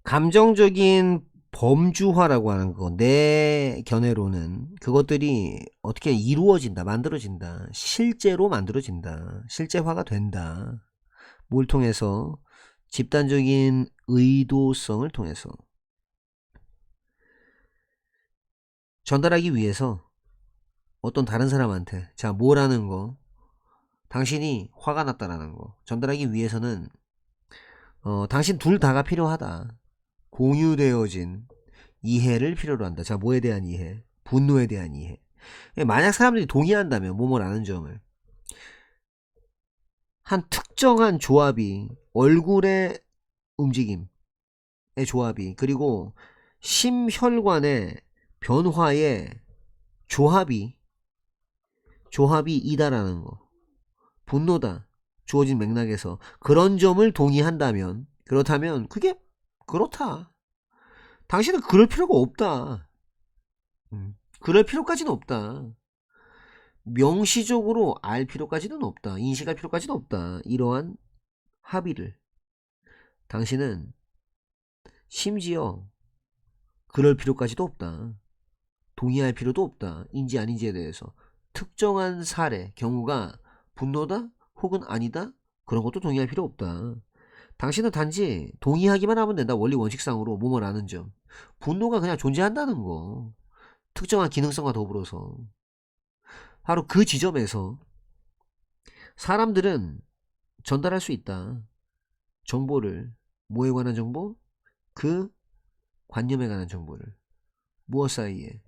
감정적인 범주화라고 하는 거, 내 견해로는 그것들이 어떻게 이루어진다, 만들어진다, 실제로 만들어진다, 실제화가 된다. 뭘 통해서? 집단적인 의도성을 통해서 전달하기 위해서 어떤 다른 사람한테, 자, 뭐라는 거, 당신이 화가 났다라는 거 전달하기 위해서는 당신 둘 다가 필요하다. 공유되어진 이해를 필요로 한다. 자, 뭐에 대한 이해? 분노에 대한 이해. 만약 사람들이 동의한다면 뭐뭐라는 점을, 한 특정한 조합이, 얼굴의 움직임의 조합이, 그리고 심혈관의 변화의 조합이 이다라는 거, 분노다, 주어진 맥락에서 그런 점을 동의한다면, 그렇다면 그게 그렇다. 당신은 그럴 필요가 없다. 그럴 필요까지는 없다. 명시적으로 알 필요까지는 없다. 인식할 필요까지는 없다. 이러한 합의를 당신은 심지어 그럴 필요까지도 없다. 동의할 필요도 없다. 인지 아닌지에 대해서 특정한 사례, 경우가 분노다 혹은 아니다, 그런 것도 동의할 필요 없다. 당신은 단지 동의하기만 하면 된다. 원리 원칙상으로 뭐뭐라는 점. 분노가 그냥 존재한다는 거. 특정한 기능성과 더불어서 바로 그 지점에서 사람들은 전달할 수 있다. 정보를. 뭐에 관한 정보? 그 관념에 관한 정보를. 무엇 사이에?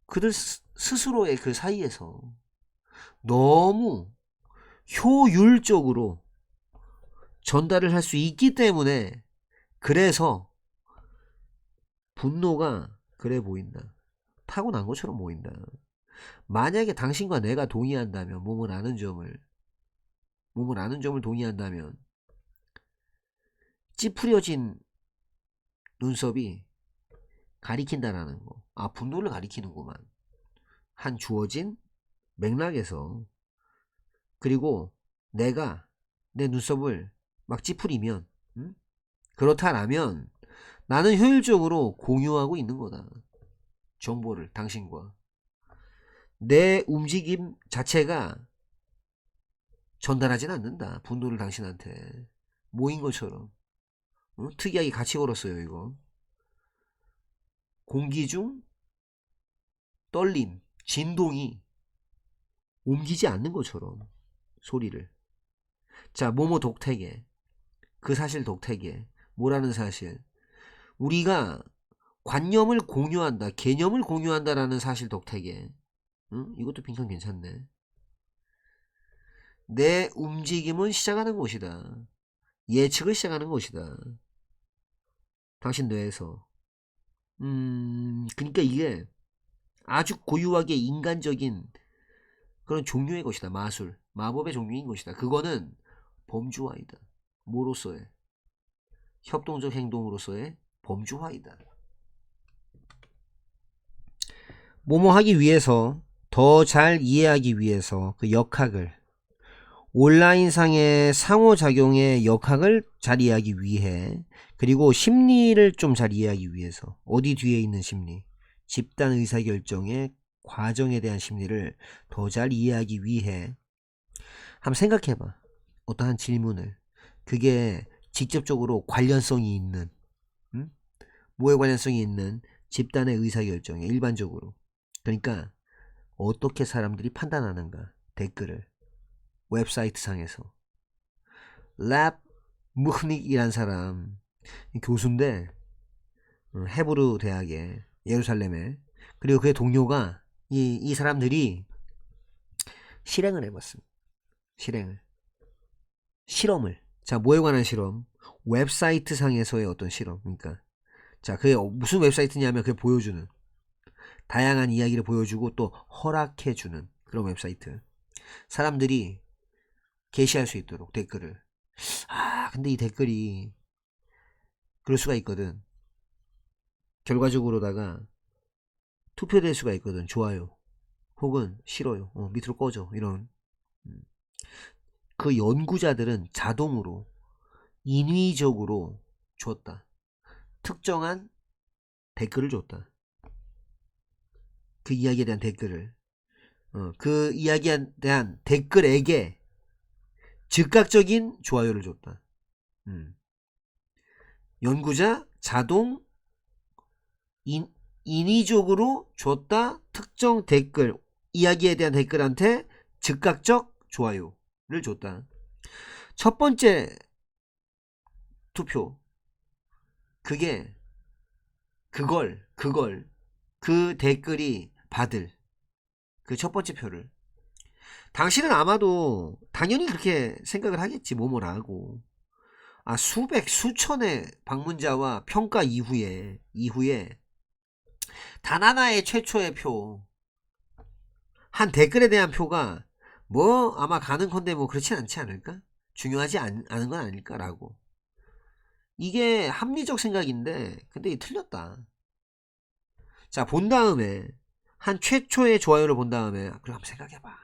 그들 스스로의 그 사이에서 너무 효율적으로 전달을 할 수 있기 때문에, 그래서 분노가 그래 보인다. 타고난 것처럼 보인다. 만약에 당신과 내가 동의한다면, 몸을 아는 점을 동의한다면, 찌푸려진 눈썹이 가리킨다라는 거. 아, 분노를 가리키는구만. 한 주어진 맥락에서. 그리고 내가 내 눈썹을 막 찌푸리면, 그렇다라면 나는 효율적으로 공유하고 있는 거다. 정보를 당신과. 내 움직임 자체가 전달하진 않는다. 분노를 당신한테. 모인 것처럼. 특이하게 같이 걸었어요, 이거. 공기 중 떨림, 진동이 옮기지 않는 것처럼 소리를. 자, 모모 독택에, 그 사실 독택에 뭐라는 사실? 우리가 관념을 공유한다, 개념을 공유한다라는 사실 독택에, 이것도 빈칸 괜찮네. 내 움직임은 시작하는 곳이다. 예측을 시작하는 것이다. 당신 뇌에서. 그러니까 이게 아주 고유하게 인간적인 그런 종류의 것이다. 마술, 마법의 종류인 것이다. 그거는 범주화이다. 뭐로서의? 협동적 행동으로서의 범주화이다. 뭐뭐 하기 위해서, 더 잘 이해하기 위해서 그 역학을, 온라인상의 상호작용의 역학을 잘 이해하기 위해, 그리고 심리를 좀 잘 이해하기 위해서, 어디 뒤에 있는 심리, 집단 의사결정의 과정에 대한 심리를 더 잘 이해하기 위해, 한번 생각해봐. 어떠한 질문을, 그게 직접적으로 관련성이 있는, 음? 뭐에 관련성이 있는? 집단의 의사결정에, 일반적으로. 그러니까 어떻게 사람들이 판단하는가. 댓글을 웹사이트 상에서. 랍 무흐닉이란 사람, 교수인데, 헤브루 대학에, 예루살렘에. 그리고 그의 동료가, 이 사람들이 실행을 해봤습니다. 실험을. 자, 뭐에 관한 실험? 웹사이트 상에서의 어떤 실험. 그러니까 자, 그게 무슨 웹사이트냐면, 그게 보여주는, 다양한 이야기를 보여주고 또 허락해주는 그런 웹사이트. 사람들이 게시할 수 있도록 댓글을. 아, 근데 이 댓글이 그럴 수가 있거든. 결과적으로다가 투표될 수가 있거든. 좋아요 혹은 싫어요, 밑으로 꺼져, 이런. 그 연구자들은 자동으로 인위적으로 줬다. 특정한 댓글을 줬다. 그 이야기에 대한 댓글을. 그 이야기에 대한 댓글에게 즉각적인 좋아요를 줬다. 연구자 자동 인위적으로 줬다. 특정 댓글, 이야기에 대한 댓글한테 즉각적 좋아요를 줬다. 첫 번째 투표. 그게 그 댓글이 받을 그 첫 번째 표를. 당신은 아마도 당연히 그렇게 생각을 하겠지. 뭐뭐라고. 수백 수천의 방문자와 평가 이후에 단 하나의 최초의 표, 한 댓글에 대한 표가 뭐 아마 가능컨대 뭐 그렇진 않지 않을까? 중요하지 않은 건 아닐까라고. 이게 합리적 생각인데 근데 이 틀렸다. 자, 본 다음에 한 최초의 좋아요를 본 다음에 그럼 한번 생각해봐.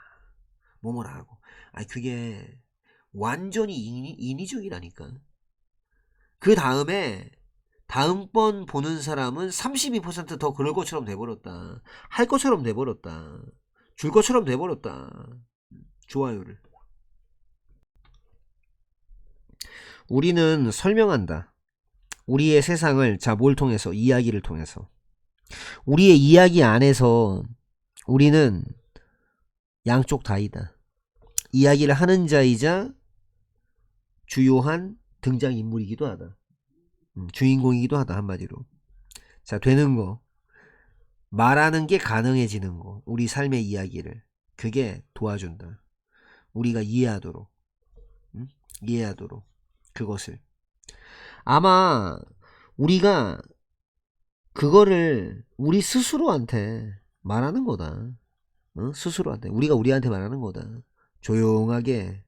뭐뭐라고. 그게 완전히 인위적이라니까. 그 다음에 다음번 보는 사람은 32%더 그럴 것처럼 돼버렸다. 할 것처럼 돼버렸다. 줄 것처럼 돼버렸다. 좋아요를. 우리는 설명한다. 우리의 세상을 뭘 통해서? 이야기를 통해서. 우리의 이야기 안에서 우리는 양쪽 다이다. 이야기를 하는 자이자 주요한 등장인물이기도 하다. 주인공이기도 하다. 한마디로. 자, 되는 거. 말하는 게 가능해지는 거. 우리 삶의 이야기를. 그게 도와준다. 우리가 이해하도록. 이해하도록. 그것을. 아마 우리가 그거를 우리 스스로한테 말하는 거다. 스스로한테. 우리가 우리한테 말하는 거다. 조용하게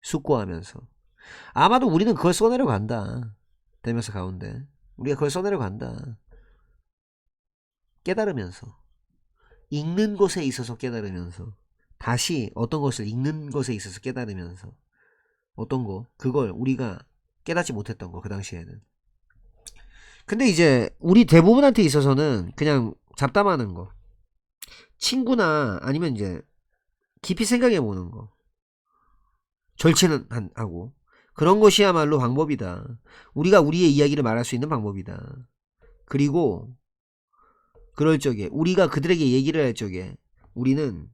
숙고하면서. 아마도 우리는 그걸 써내려 간다. 되면서 가운데. 우리가 그걸 써내려 간다. 깨달으면서. 읽는 것에 있어서 깨달으면서. 다시 어떤 것을 읽는 것에 있어서 깨달으면서. 어떤 거? 그걸 우리가 깨닫지 못했던 거. 그 당시에는. 근데 이제 우리 대부분한테 있어서는 그냥 잡담하는 거. 친구나 아니면 이제 깊이 생각해 보는 거. 절친은 하고. 그런 것이야말로 방법이다. 우리가 우리의 이야기를 말할 수 있는 방법이다. 그리고 그럴 적에 우리가 그들에게 얘기를 할 적에 우리는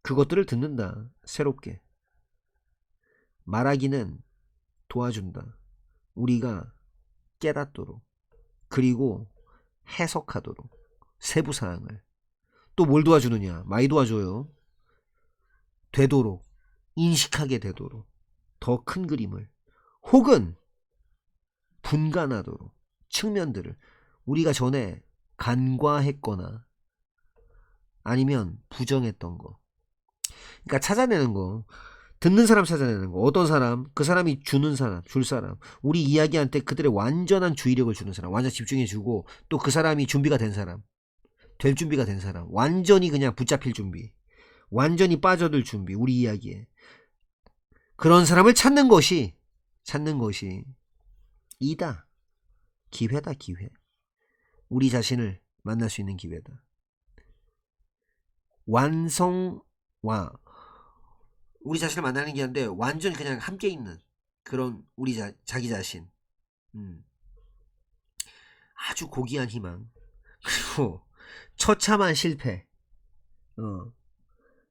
그것들을 듣는다. 새롭게. 말하기는 도와준다. 우리가 깨닫도록. 그리고 해석하도록. 세부사항을. 또 뭘 도와주느냐? 많이 도와줘요. 되도록. 인식하게 되도록. 더 큰 그림을. 혹은 분간하도록. 측면들을. 우리가 전에 간과했거나 아니면 부정했던 거. 그러니까 찾아내는 거. 듣는 사람 찾아내는 거. 어떤 사람? 그 사람이 주는 사람, 줄 사람. 우리 이야기한테 그들의 완전한 주의력을 주는 사람. 완전 집중해주고 또 그 사람이 준비가 된 사람. 될 준비가 된 사람. 완전히 그냥 붙잡힐 준비. 완전히 빠져들 준비. 우리 이야기에. 그런 사람을 찾는 것이 이다. 기회다. 기회. 우리 자신을 만날 수 있는 기회다. 우리 자신을 만나는 게 아닌데 완전 그냥 함께 있는 그런 우리 자기 자신. 아주 고귀한 희망. 그리고 처참한 실패.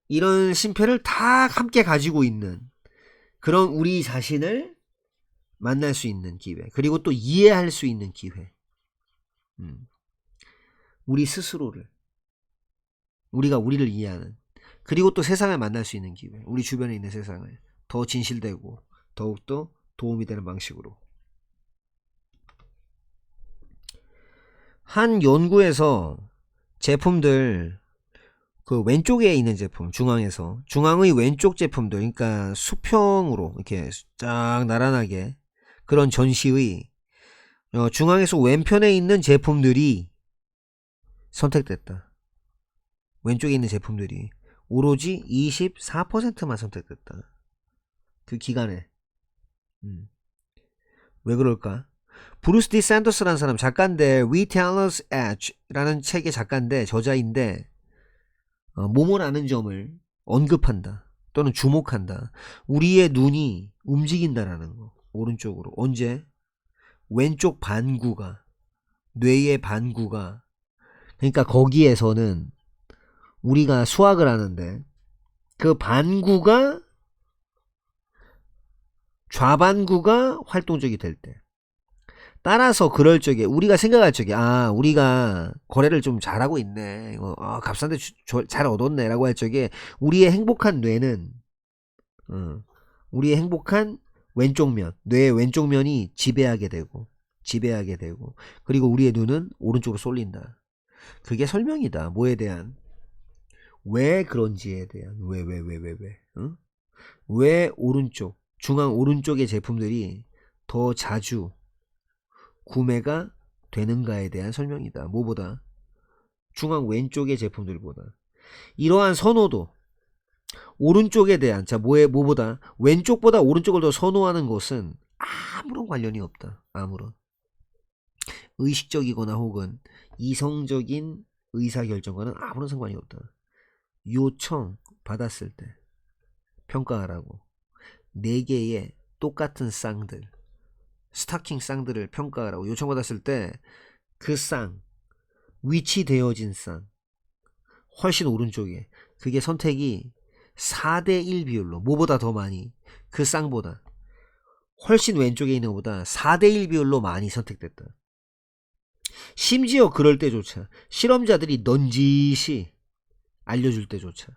이런 심패를 다 함께 가지고 있는 그런 우리 자신을 만날 수 있는 기회. 그리고 또 이해할 수 있는 기회. 우리 스스로를. 우리가 우리를 이해하는. 그리고 또 세상을 만날 수 있는 기회. 우리 주변에 있는 세상을 더 진실되고 더욱더 도움이 되는 방식으로. 한 연구에서 제품들 그 왼쪽에 있는 제품 중앙의 왼쪽 제품들 그러니까 수평으로 이렇게 쫙 나란하게 그런 전시의 중앙에서 왼편에 있는 제품들이 선택됐다. 왼쪽에 있는 제품들이 오로지 24%만 선택됐다. 그 기간에. 왜 그럴까? 브루스 디 샌더스라는 사람 작가인데 Reteller's Edge라는 책의 작가인데 저자인데 모모라는 점을 언급한다 또는 주목한다. 우리의 눈이 움직인다라는 거. 오른쪽으로. 언제? 왼쪽 반구가 뇌의 반구가 그러니까 거기에서는 우리가 수학을 하는데 그 반구가 좌반구가 활동적이 될 때 따라서 그럴 적에 우리가 생각할 적에 우리가 거래를 좀 잘하고 있네 값싼데 잘 얻었네 라고 할 적에 우리의 행복한 뇌는 우리의 행복한 왼쪽면 뇌의 왼쪽면이 지배하게 되고 그리고 우리의 눈은 오른쪽으로 쏠린다. 그게 설명이다. 뭐에 대한 왜 그런지에 대한 왜 오른쪽 중앙 오른쪽의 제품들이 더 자주 구매가 되는가에 대한 설명이다. 뭐보다? 중앙 왼쪽의 제품들보다. 이러한 선호도 오른쪽에 대한 뭐보다 왼쪽보다 오른쪽을 더 선호하는 것은 아무런 관련이 없다. 아무런 의식적이거나 혹은 이성적인 의사결정과는 아무런 상관이 없다. 요청 받았을 때 평가하라고 4개의 똑같은 쌍들 스타킹 쌍들을 평가하라고 요청받았을 때 그 쌍 위치되어진 쌍 훨씬 오른쪽에 그게 선택이 4대1 비율로 뭐보다 더 많이 그 쌍보다 훨씬 왼쪽에 있는 것보다 4대1 비율로 많이 선택됐다. 심지어 그럴 때조차 실험자들이 넌지시 알려줄 때조차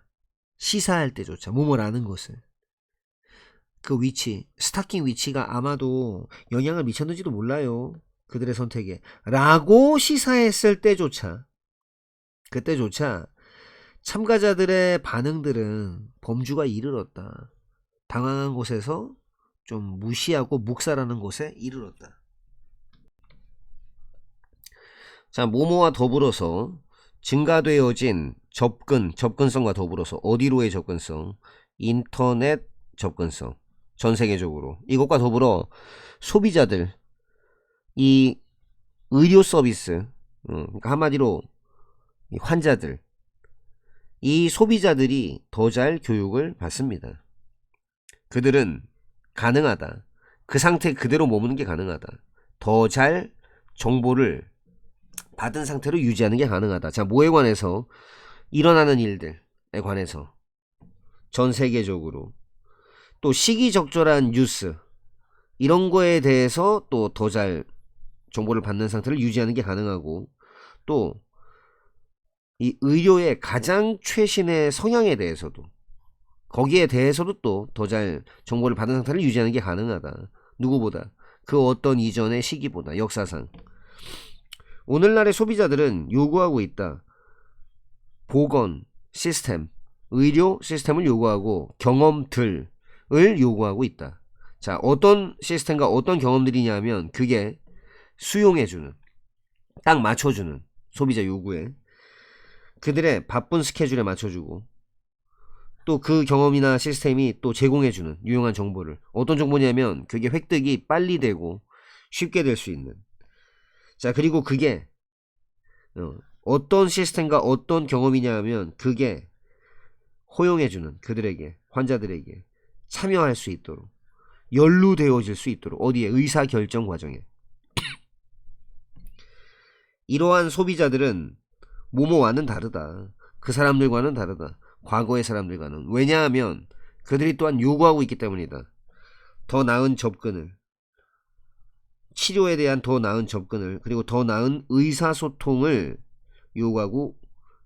시사할 때조차 뭐뭐라는 것을 그 위치 스타킹 위치가 아마도 영향을 미쳤는지도 몰라요. 그들의 선택에 라고 시사했을 때조차 그때조차 참가자들의 반응들은 범주가 이르렀다. 당황한 곳에서 좀 무시하고 묵살하는 곳에 이르렀다. 자, 모모와 더불어서 증가되어진 접근성과 더불어서 어디로의 접근성? 인터넷 접근성. 전 세계적으로. 이것과 더불어 소비자들, 이 의료 서비스, 그러니까 한마디로 이 환자들, 이 소비자들이 더 잘 교육을 받습니다. 그들은 가능하다. 그 상태 그대로 머무는 게 가능하다. 더 잘 정보를 받은 상태로 유지하는 게 가능하다. 자, 뭐에 관해서? 일어나는 일들에 관해서 전 세계적으로 또 시기적절한 뉴스 이런 거에 대해서 또 더 잘 정보를 받는 상태를 유지하는 게 가능하고 또 이 의료의 가장 최신의 성향에 대해서도 거기에 대해서도 또 더 잘 정보를 받은 상태를 유지하는 게 가능하다. 누구보다 그 어떤 이전의 시기보다 역사상 오늘날의 소비자들은 요구하고 있다. 보건 시스템, 의료 시스템을 요구하고 경험들을 요구하고 있다. 자, 어떤 시스템과 어떤 경험들이냐면 그게 수용해주는, 딱 맞춰주는 소비자 요구에 그들의 바쁜 스케줄에 맞춰주고 또 그 경험이나 시스템이 또 제공해주는 유용한 정보를 어떤 정보냐면 그게 획득이 빨리 되고 쉽게 될 수 있는 자 그리고 그게 어떤 시스템과 어떤 경험이냐 하면 그게 허용해주는 그들에게 환자들에게 참여할 수 있도록 연루되어질 수 있도록 어디에 의사결정 과정에 이러한 소비자들은 모모와는 다르다. 그 사람들과는 다르다. 과거의 사람들과는. 왜냐하면 그들이 또한 요구하고 있기 때문이다. 더 나은 접근을 치료에 대한 더 나은 접근을 그리고 더 나은 의사소통을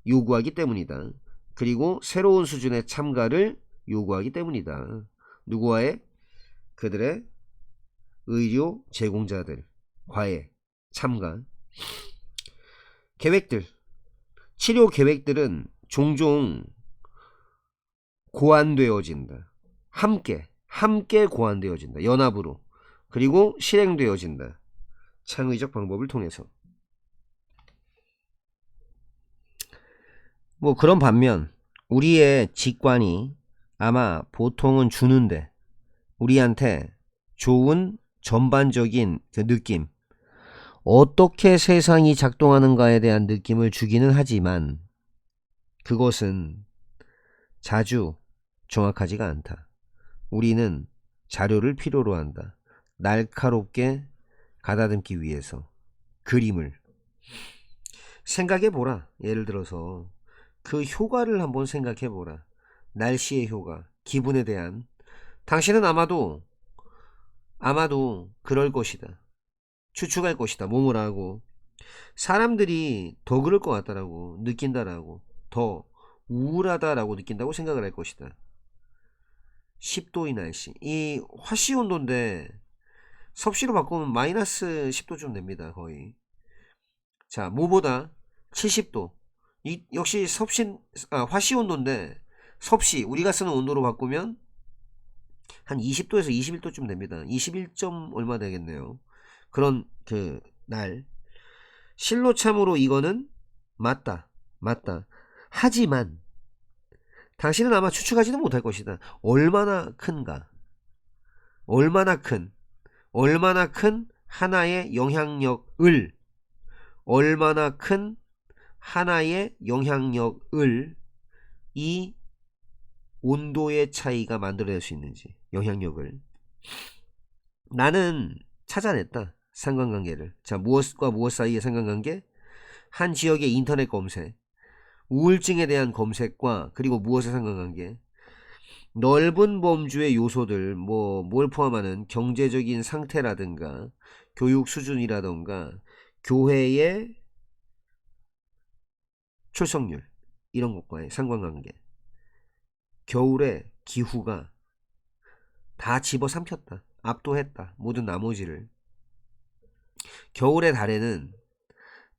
요구하기 때문이다. 그리고 새로운 수준의 참가를 요구하기 때문이다. 누구와의? 그들의 의료 제공자들과의 참가. 계획들 치료 계획들은 종종 고안되어진다. 함께 고안되어진다. 연합으로. 그리고 실행되어진다. 창의적 방법을 통해서. 뭐 그런 반면 우리의 직관이 아마 보통은 주는데 우리한테 좋은 전반적인 그 느낌 어떻게 세상이 작동하는가에 대한 느낌을 주기는 하지만 그것은 자주 정확하지가 않다. 우리는 자료를 필요로 한다. 날카롭게 가다듬기 위해서 그림을 생각해보라. 예를 들어서 그 효과를 한번 생각해보라. 날씨의 효과, 기분에 대한. 당신은 아마도 그럴 것이다. 추측할 것이다. 몸을 하고 사람들이 더 그럴 것 같다라고 느낀다라고, 더 우울하다라고 느낀다고 생각을 할 것이다. 10도의 날씨, 이 화씨 온도인데 섭씨로 바꾸면 마이너스 10도쯤 됩니다. 거의. 자, 뭐보다 70도. 역시 화씨 온도인데 섭씨 우리가 쓰는 온도로 바꾸면 한 20도에서 21도쯤 됩니다. 21점 얼마 되겠네요. 그런 그 날. 실로 참으로 이거는 맞다. 하지만 당신은 아마 추측하지는 못할 것이다. 얼마나 큰가. 얼마나 큰 하나의 영향력을 이 온도의 차이가 만들어낼 수 있는지, 영향력을 나는 찾아냈다. 상관관계를. 자, 무엇과 무엇 사이의 상관관계? 한 지역의 인터넷 검색, 우울증에 대한 검색과 그리고 무엇의 상관관계? 넓은 범주의 요소들, 뭘 포함하는 경제적인 상태라든가 교육 수준이라든가 교회의 출석률, 이런 것과의 상관관계. 겨울에 기후가 다 집어삼켰다. 압도했다. 모든 나머지를. 겨울의 달에는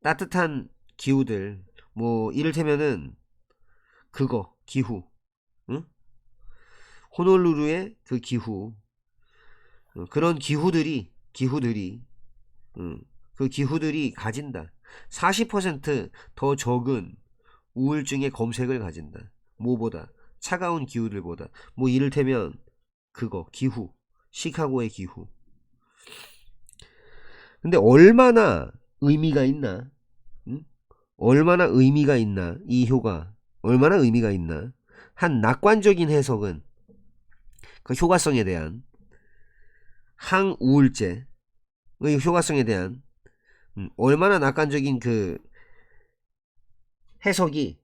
따뜻한 기후들, 이를테면은 기후, 응? 호놀루루의 그 기후, 그런 기후들이 그 기후들이 가진다. 40% 더 적은 우울증의 검색을 가진다. 뭐보다? 차가운 기후들보다. 이를테면 기후, 시카고의 기후. 근데 얼마나 의미가 있나? 응? 얼마나 의미가 있나? 이 효과 얼마나 의미가 있나? 한 낙관적인 해석은 그 효과성에 대한, 항우울제의 효과성에 대한 얼마나 낙관적인 그 해석이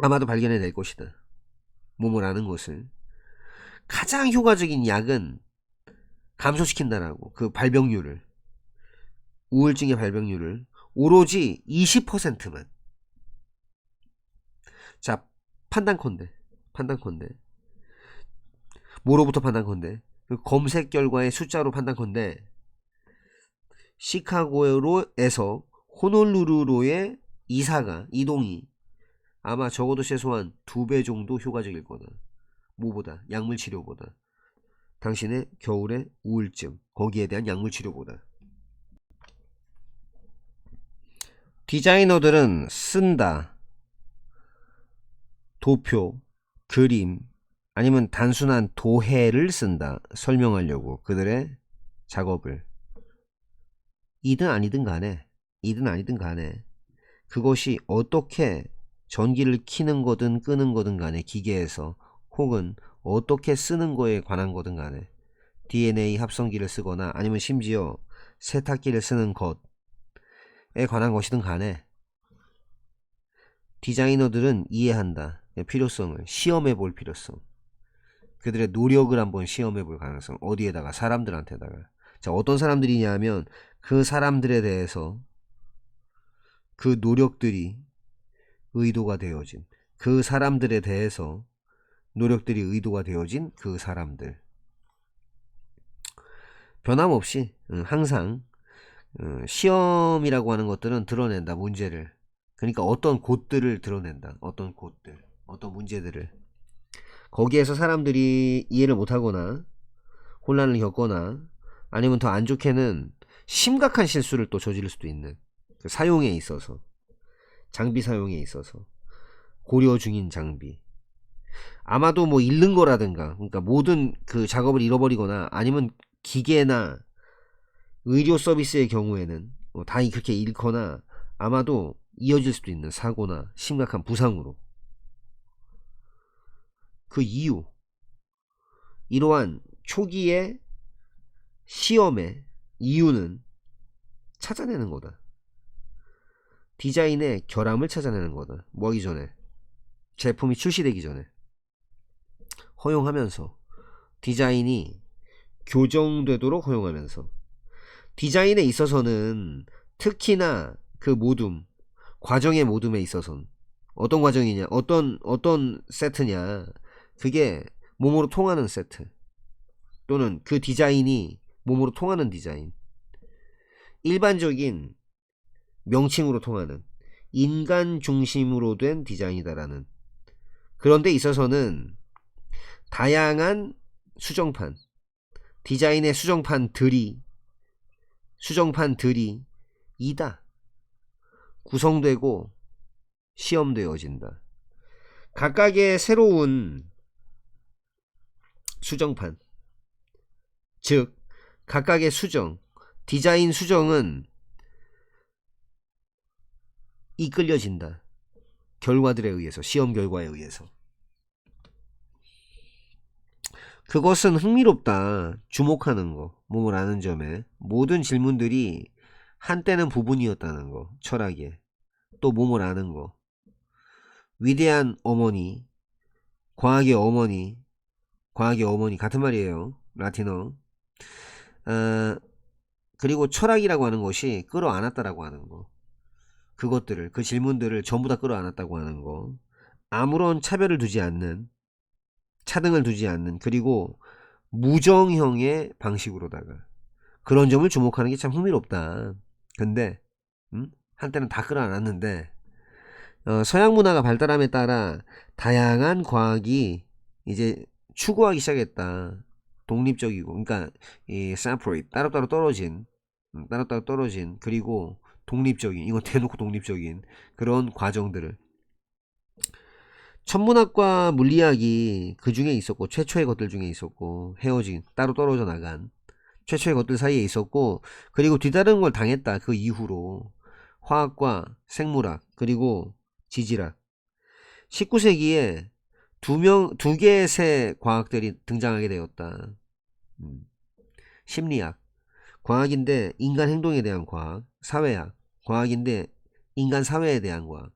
아마도 발견해낼 것이다. 몸을 아는 것을. 가장 효과적인 약은 감소시킨다라고. 그 발병률을, 우울증의 발병률을 오로지 20%만. 자, 판단컨대 뭐로부터 판단컨대? 그 검색 결과의 숫자로 판단컨대 시카고에서 호놀루루로의 이동이 아마 적어도 최소한 2배 정도 효과적일 거다. 뭐보다? 약물 치료보다. 당신의 겨울의 우울증, 거기에 대한 약물 치료보다. 디자이너들은 쓴다. 도표, 그림, 아니면 단순한 도해를 쓴다. 설명하려고 그들의 작업을. 이든 아니든 간에 그것이 어떻게 전기를 켜는 거든 끄는 거든 간에, 기계에서, 혹은 어떻게 쓰는 거에 관한 거든 간에, DNA 합성기를 쓰거나 아니면 심지어 세탁기를 쓰는 것에 관한 것이든 간에 디자이너들은 이해한다. 필요성을 시험해 볼 필요성, 그들의 노력을 한번 시험해 볼 가능성. 어디에다가? 사람들한테다가. 자, 어떤 사람들이냐면 그 사람들에 대해서 그 노력들이 의도가 되어진, 그 사람들에 대해서 노력들이 의도가 되어진 그 사람들. 변함없이 항상 시험이라고 하는 것들은 드러낸다. 문제를. 그러니까 어떤 곳들을 드러낸다. 어떤 문제들을. 거기에서 사람들이 이해를 못하거나 혼란을 겪거나 아니면 더 안 좋게는 심각한 실수를 또 저지를 수도 있는, 그 사용에 있어서, 장비 사용에 있어서 고려 중인 장비. 아마도 잃는 거라든가, 그러니까 모든 그 작업을 잃어버리거나 아니면 기계나 의료 서비스의 경우에는 다 그렇게 잃거나 아마도 이어질 수도 있는 사고나 심각한 부상으로. 그 이유, 이러한 초기의 시험의 이유는 찾아내는 거다. 디자인의 결함을 찾아내는 거다. 뭐 하기 전에, 제품이 출시되기 전에 허용하면서, 디자인이 교정되도록 허용하면서, 디자인에 있어서는 특히나 그 모둠, 과정의 모둠에 있어서는 어떤 과정이냐, 어떤 세트냐, 그게 몸으로 통하는 세트, 또는 그 디자인이 몸으로 통하는 디자인, 일반적인 명칭으로 통하는 인간 중심으로 된 디자인이다라는, 그런 데 있어서는 다양한 수정판, 디자인의 수정판들이 이다 구성되고 시험되어진다. 각각의 새로운 수정판, 즉 각각의 수정, 디자인 수정은 이끌려진다. 결과들에 의해서, 시험 결과에 의해서. 그것은 흥미롭다. 주목하는 거, 몸을 아는 점에 모든 질문들이 한때는 부분이었다는 거, 철학에. 또 몸을 아는 거, 위대한 어머니, 과학의 어머니 같은 말이에요. 라틴어. 그리고 철학이라고 하는 것이 끌어안았다라고 하는 거, 그것들을, 그 질문들을 전부 다 끌어안았다고 하는 거, 아무런 차별을 두지 않는, 차등을 두지 않는, 그리고 무정형의 방식으로다가, 그런 점을 주목하는 게 참 흥미롭다. 근데 한때는 다 끌어안았는데 서양 문화가 발달함에 따라 다양한 과학이 이제 추구하기 시작했다. 독립적이고, 그러니까 이 separate, 따로따로 떨어진, 그리고 독립적인, 이건 대놓고 독립적인 그런 과정들을, 천문학과 물리학이 그 중에 있었고, 최초의 것들 중에 있었고, 헤어진, 따로 떨어져 나간 최초의 것들 사이에 있었고, 그리고 뒤다른 걸 당했다. 그 이후로 화학과 생물학, 그리고 지질학, 19세기에 두 개의 새 과학들이 등장하게 되었다. 심리학, 과학인데 인간 행동에 대한 과학, 사회학, 과학인데 인간 사회에 대한 과학.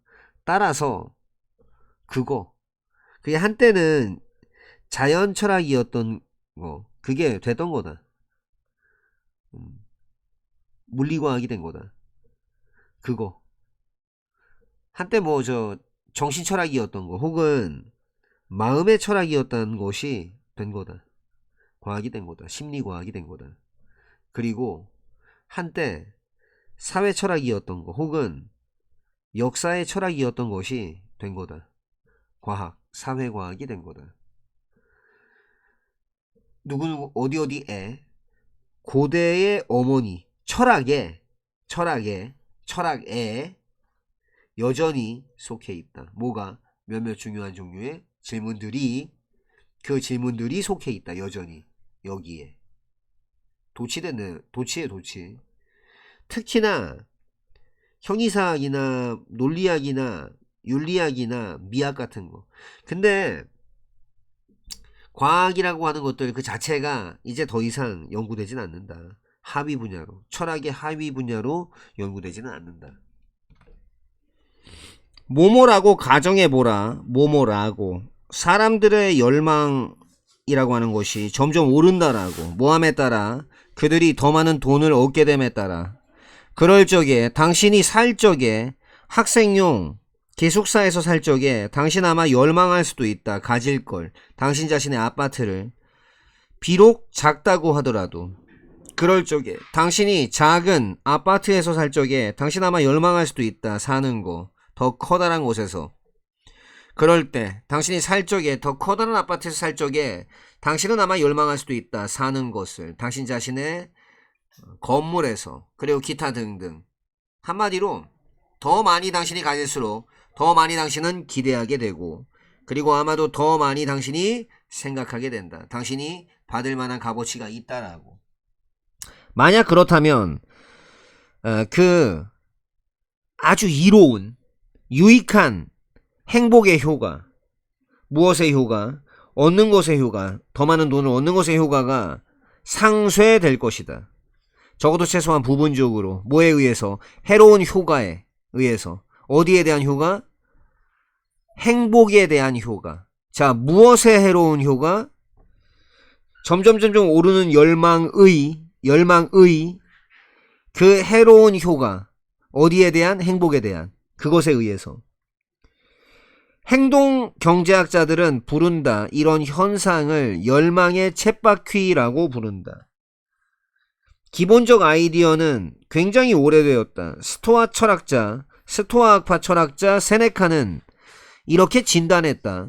따라서 그게 한때는 자연 철학이었던 거, 그게 됐던 거다. 물리과학이 된 거다. 그거 한때 정신 철학이었던 거, 혹은 마음의 철학이었던 것이 된 거다. 과학이 된 거다. 심리과학이 된 거다. 그리고 한때 사회 철학이었던 거, 혹은 역사의 철학이었던 것이 된 거다. 과학, 사회과학이 된 거다. 누구누구 어디에 고대의 어머니 철학에 여전히 속해 있다. 뭐가? 몇몇 중요한 종류의 질문들이, 그 질문들이 속해 있다. 여전히 여기에 도치에 도치. 특히나 형이사학이나 논리학이나 윤리학이나 미학 같은 거. 근데 과학이라고 하는 것들 그 자체가 이제 더 이상 연구되진 않는다. 하위 분야로, 철학의 하위 분야로 연구되지는 않는다. 모모라고 가정해보라. 모모라고, 사람들의 열망이라고 하는 것이 점점 오른다라고. 모함에 따라 그들이 더 많은 돈을 얻게 됨에 따라, 그럴 적에, 당신이 살 적에, 학생용 기숙사에서 살 적에 당신 아마 열망할 수도 있다. 가질 걸, 당신 자신의 아파트를. 비록 작다고 하더라도 그럴 적에, 당신이 작은 아파트에서 살 적에 당신 아마 열망할 수도 있다. 사는 거, 더 커다란 곳에서. 그럴 때 당신이 살 적에, 더 커다란 아파트에서 살 적에 당신은 아마 열망할 수도 있다. 사는 것을, 당신 자신의 건물에서, 그리고 기타 등등. 한마디로 더 많이 당신이 가질수록 더 많이 당신은 기대하게 되고, 그리고 아마도 더 많이 당신이 생각하게 된다. 당신이 받을 만한 값어치가 있다라고. 만약 그렇다면 그 아주 이로운 유익한 행복의 효과, 무엇의 효과? 얻는 것의 효과, 더 많은 돈을 얻는 것의 효과가 상쇄될 것이다. 적어도 최소한 부분적으로. 뭐에 의해서? 해로운 효과에 의해서. 어디에 대한 효과? 행복에 대한 효과. 자, 무엇의 해로운 효과? 점점 오르는 열망의 그 해로운 효과. 어디에 대한? 행복에 대한. 그것에 의해서. 행동 경제학자들은 부른다. 이런 현상을 열망의 쳇바퀴라고 부른다. 기본적 아이디어는 굉장히 오래되었다. 스토아학파 철학자 세네카는 이렇게 진단했다.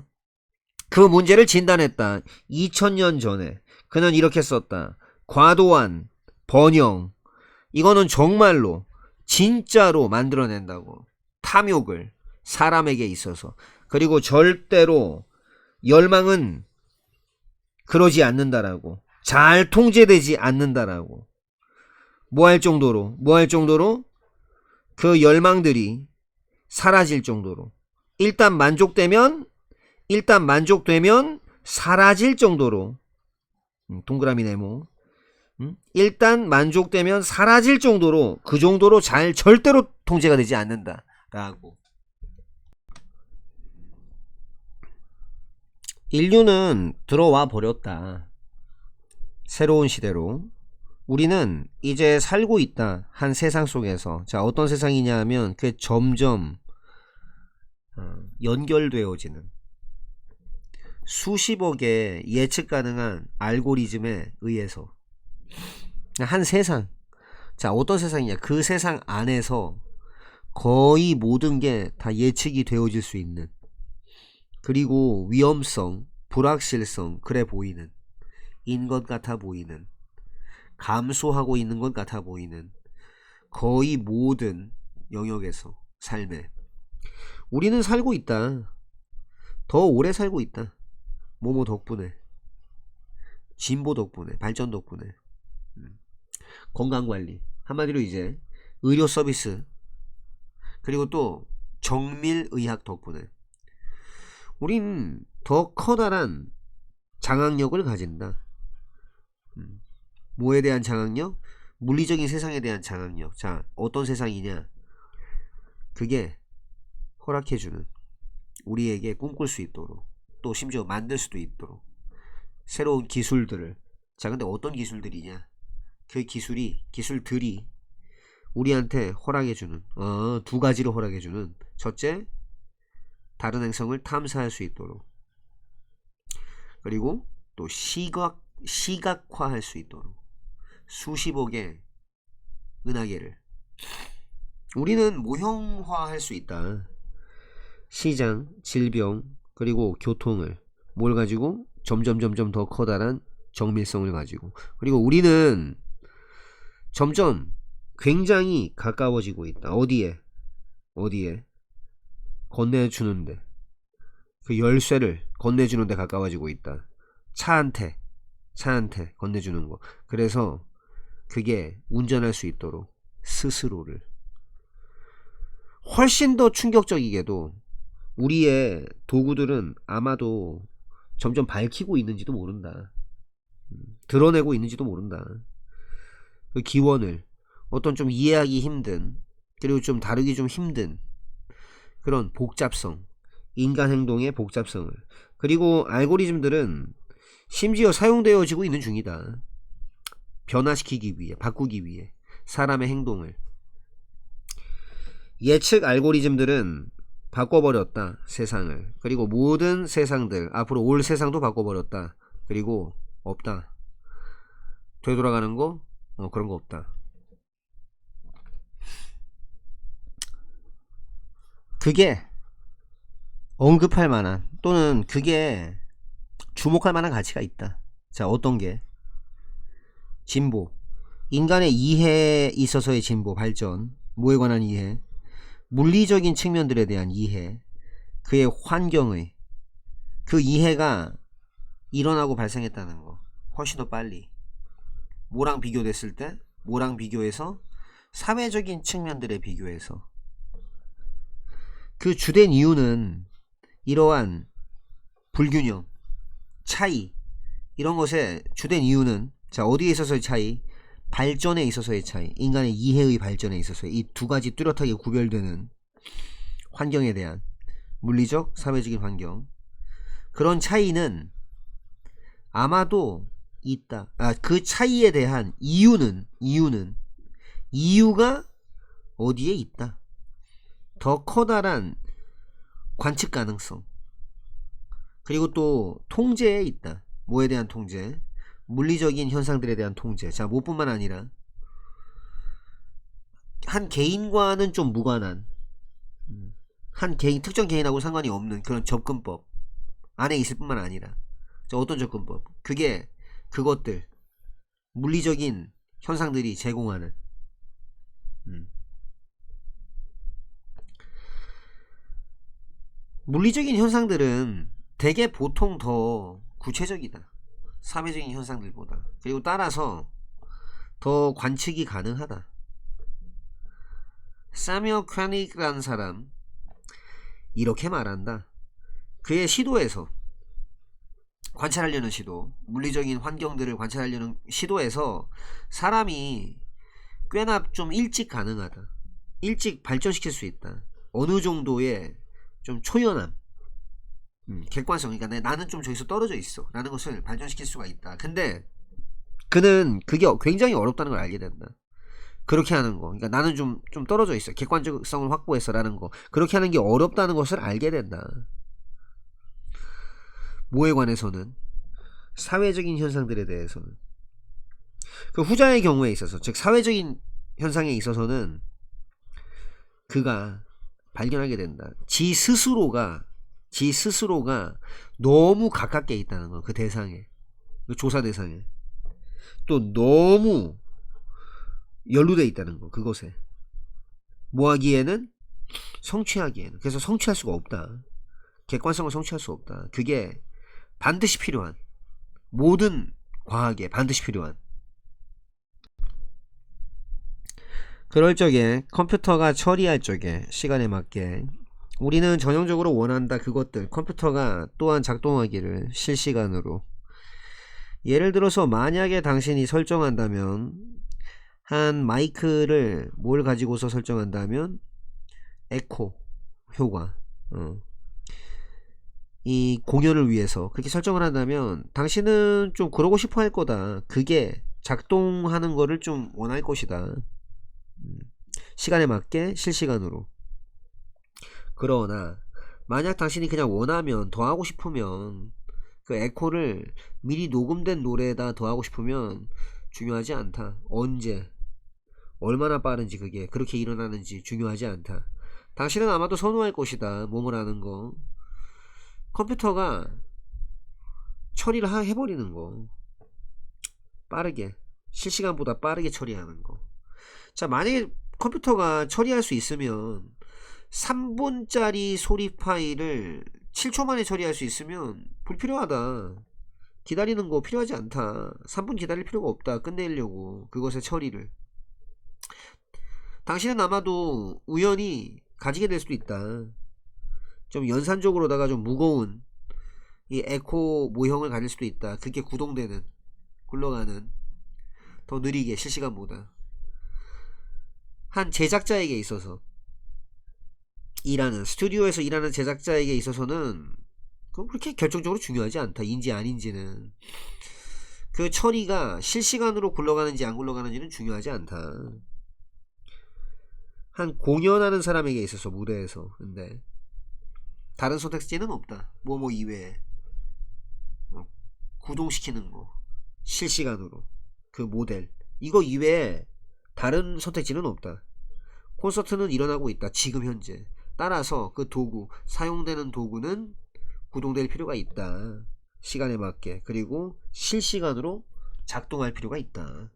그 문제를 진단했다. 2000년 전에. 그는 이렇게 썼다. 과도한 번영. 이거는 정말로 진짜로 만들어낸다고. 탐욕을 사람에게 있어서. 그리고 절대로 열망은 그러지 않는다라고. 잘 통제되지 않는다라고. 뭐 할 정도로? 그 열망들이 사라질 정도로. 일단 만족되면 사라질 정도로. 동그라미 네모. 일단 만족되면 사라질 정도로, 그 정도로 절대로 통제가 되지 않는다라고. 인류는 들어와 버렸다. 새로운 시대로. 우리는 이제 살고 있다. 한 세상 속에서. 자, 어떤 세상이냐 하면 그게 점점 연결되어지는 수십억의 예측 가능한 알고리즘에 의해서 한 세상. 자, 어떤 세상이냐? 그 세상 안에서 거의 모든 게 다 예측이 되어질 수 있는, 그리고 위험성, 불확실성, 그래 보이는, 인 것 같아 보이는, 감소하고 있는 것 같아 보이는 거의 모든 영역에서 삶에 우리는 살고 있다. 더 오래 살고 있다. 뭐뭐 덕분에, 진보 덕분에, 발전 덕분에, 건강관리, 한마디로 이제 의료 서비스, 그리고 또 정밀의학 덕분에 우린 더 커다란 장악력을 가진다. 뭐에 대한 장악력? 물리적인 세상에 대한 장악력. 자, 어떤 세상이냐? 그게 허락해주는, 우리에게 꿈꿀 수 있도록, 또 심지어 만들 수도 있도록 새로운 기술들을. 자, 근데 어떤 기술들이냐? 그 기술들이 우리한테 허락해주는, 두 가지로 허락해주는. 첫째, 다른 행성을 탐사할 수 있도록. 그리고 또 시각화할 수 있도록. 수십억의 은하계를 우리는 모형화할 수 있다. 시장, 질병, 그리고 교통을 뭘 가지고? 점점 더 커다란 정밀성을 가지고. 그리고 우리는 점점 굉장히 가까워지고 있다. 어디에? 건네주는데, 그 열쇠를 건네주는데 가까워지고 있다. 차한테 건네주는 거. 그래서 그게 운전할 수 있도록 스스로를. 훨씬 더 충격적이게도 우리의 도구들은 아마도 점점 밝히고 있는지도 모른다. 드러내고 있는지도 모른다. 그 기원을, 어떤 좀 이해하기 힘든, 그리고 좀 다루기 좀 힘든 그런 복잡성, 인간 행동의 복잡성을. 그리고 알고리즘들은 심지어 사용되어지고 있는 중이다. 변화시키기 위해, 바꾸기 위해 사람의 행동을. 예측 알고리즘들은 바꿔버렸다, 세상을. 그리고 모든 세상들, 앞으로 올 세상도 바꿔버렸다. 그리고 없다. 되돌아가는 거? 그런 거 없다. 그게 언급할 만한, 또는 그게 주목할 만한 가치가 있다. 자, 어떤 게? 진보, 인간의 이해에 있어서의 진보, 발전. 뭐에 관한 이해? 물리적인 측면들에 대한 이해, 그의 환경의 그 이해가 일어나고 발생했다는 거. 훨씬 더 빨리. 뭐랑 비교됐을 때? 뭐랑 비교해서? 사회적인 측면들에 비교해서. 그 주된 이유는 이러한 불균형, 차이, 이런 것의 주된 이유는, 자, 어디에 있어서의 차이? 발전에 있어서의 차이, 인간의 이해의 발전에 있어서의, 이 두 가지 뚜렷하게 구별되는 환경에 대한 물리적, 사회적인 환경, 그런 차이는 아마도 있다. 그 차이에 대한 이유가 어디에 있다. 더 커다란 관측 가능성, 그리고 또 통제에 있다. 뭐에 대한 통제? 물리적인 현상들에 대한 통제. 자, 뭐뿐만 아니라 한 개인과는 좀 무관한, 한 개인, 특정 개인하고 상관이 없는 그런 접근법 안에 있을 뿐만 아니라, 자, 어떤 접근법? 그게 그것들, 물리적인 현상들이 제공하는, 물리적인 현상들은 되게 보통 더 구체적이다. 사회적인 현상들보다. 그리고 따라서 더 관측이 가능하다. 사뮤엘 크라닉이라는 사람 이렇게 말한다. 그의 시도에서, 관찰하려는 시도, 물리적인 환경들을 관찰하려는 시도에서 사람이 꽤나 좀 일찍 가능하다. 일찍 발전시킬 수 있다. 어느 정도의 좀 초연함, 객관성, 그러니까 나는 좀 저기서 떨어져 있어 라는 것을 발전시킬 수가 있다. 근데 그는 그게 굉장히 어렵다는 걸 알게 된다. 그렇게 하는 거, 그러니까 나는 좀 떨어져 있어, 객관적성을 확보해서 라는 거, 그렇게 하는 게 어렵다는 것을 알게 된다. 뭐에 관해서는? 사회적인 현상들에 대해서는. 그 후자의 경우에 있어서, 즉 사회적인 현상에 있어서는 그가 발견하게 된다. 지 스스로가 너무 가깝게 있다는 거. 그 대상에, 그 조사 대상에 또 너무 연루되어 있다는 거. 그것에 뭐 하기에는? 성취하기에는. 그래서 성취할 수가 없다. 객관성을 성취할 수 없다. 그게 반드시 필요한, 모든 과학에 반드시 필요한. 그럴 적에, 컴퓨터가 처리할 적에 시간에 맞게 우리는 전형적으로 원한다. 그것들, 컴퓨터가 또한 작동하기를 실시간으로. 예를 들어서 만약에 당신이 설정한다면, 한 마이크를 뭘 가지고서 설정한다면, 에코 효과, 이 공연을 위해서 그렇게 설정을 한다면 당신은 좀 그러고 싶어 할 거다. 그게 작동하는 거를 좀 원할 것이다. 시간에 맞게 실시간으로. 그러나 만약 당신이 그냥 원하면, 더 하고 싶으면, 그 에코를 미리 녹음된 노래에다 더 하고 싶으면 중요하지 않다. 언제, 얼마나 빠른지, 그게 그렇게 일어나는지 중요하지 않다. 당신은 아마도 선호할 것이다. 몸을 하는 거, 컴퓨터가 처리를 해버리는 거, 빠르게, 실시간보다 빠르게 처리하는 거. 자, 만약에 컴퓨터가 처리할 수 있으면, 3분짜리 소리 파일을 7초 만에 처리할 수 있으면 불필요하다. 기다리는 거 필요하지 않다. 3분 기다릴 필요가 없다. 끝내려고 그것의 처리를. 당신은 아마도 우연히 가지게 될 수도 있다. 좀 연산적으로다가 좀 무거운 이 에코 모형을 가질 수도 있다. 그게 구동되는, 굴러가는, 더 느리게 실시간보다. 한 제작자에게 있어서, 일하는, 스튜디오에서 일하는 제작자에게 있어서는 그건 그렇게 결정적으로 중요하지 않다. 인지 아닌지는. 그 처리가 실시간으로 굴러가는지 안 굴러가는지는 중요하지 않다. 한 공연하는 사람에게 있어서, 무대에서, 근데 다른 선택지는 없다. 뭐 이외에 구동시키는 거 실시간으로, 그 모델, 이거 이외에 다른 선택지는 없다. 콘서트는 일어나고 있다. 지금 현재. 따라서 그 도구, 사용되는 도구는 구동될 필요가 있다. 시간에 맞게. 그리고 실시간으로 작동할 필요가 있다.